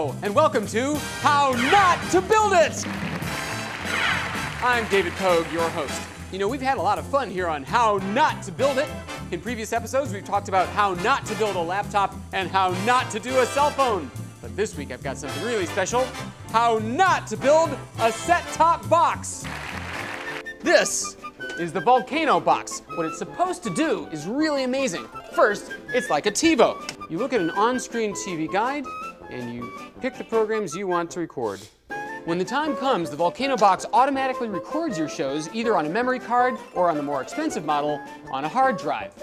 Hello, and welcome to How Not to Build It! I'm David Pogue, your host. You know, we've had a lot of fun here on How Not to Build It. In previous episodes, we've talked about how not to build a laptop and how not to do a cell phone. But this week, I've got something really special. How not to build a set-top box. This is the Volcano box. What it's supposed to do is really amazing. First, it's like a TiVo. You look at an on-screen TV guide, and you pick the programs you want to record. When the time comes, the Volcano box automatically records your shows either on a memory card or on the more expensive model on a hard drive.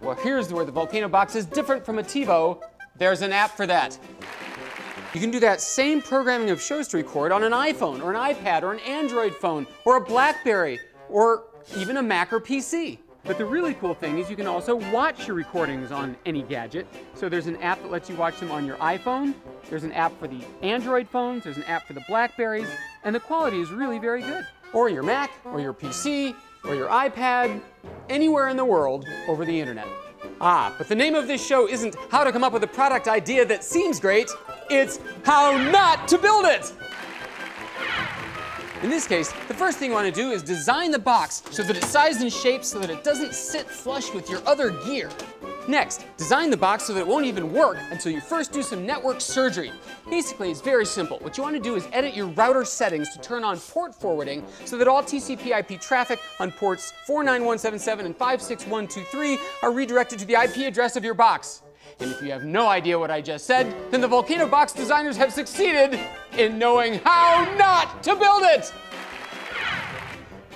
Well, here's where the Volcano box is different from a TiVo. There's an app for that. You can do that same programming of shows to record on an iPhone or an iPad or an Android phone or a BlackBerry or even a Mac or PC. But the really cool thing is you can also watch your recordings on any gadget. So there's an app that lets you watch them on your iPhone. There's an app for the Android phones. There's an app for the BlackBerries. And the quality is really very good. Or your Mac, or your PC, or your iPad, anywhere in the world over the internet. But the name of this show isn't how to come up with a product idea that seems great. It's how not to build it. In this case, the first thing you want to do is design the box so that it's sized and shaped so that it doesn't sit flush with your other gear. Next, design the box so that it won't even work until you first do some network surgery. Basically, it's very simple. What you want to do is edit your router settings to turn on port forwarding so that all TCP/IP traffic on ports 49177 and 56123 are redirected to the IP address of your box. And if you have no idea what I just said, then the Volcano box designers have succeeded in knowing how not to build it!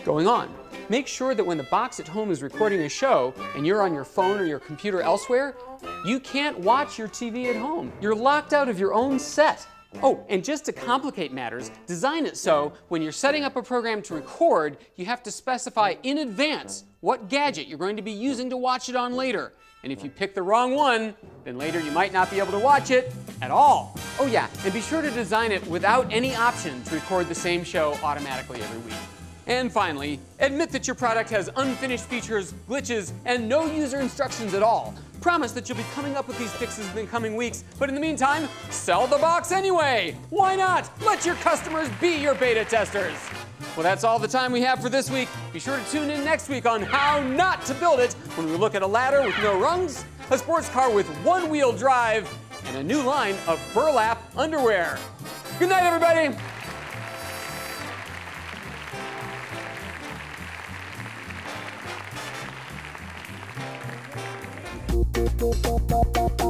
Going on, make sure that when the box at home is recording a show and you're on your phone or your computer elsewhere, you can't watch your TV at home. You're locked out of your own set. Oh, and just to complicate matters, design it so when you're setting up a program to record, you have to specify in advance what gadget you're going to be using to watch it on later. And if you pick the wrong one, then later you might not be able to watch it at all. Oh yeah, and be sure to design it without any option to record the same show automatically every week. And finally, admit that your product has unfinished features, glitches, and no user instructions at all. Promise that you'll be coming up with these fixes in the coming weeks, but in the meantime, sell the box anyway! Why not? Let your customers be your beta testers! Well, that's all the time we have for this week. Be sure to tune in next week on How Not to Build It, when we look at a ladder with no rungs, a sports car with one-wheel drive, and a new line of burlap underwear. Good night, everybody! Boop, boop, boop, boop, boop.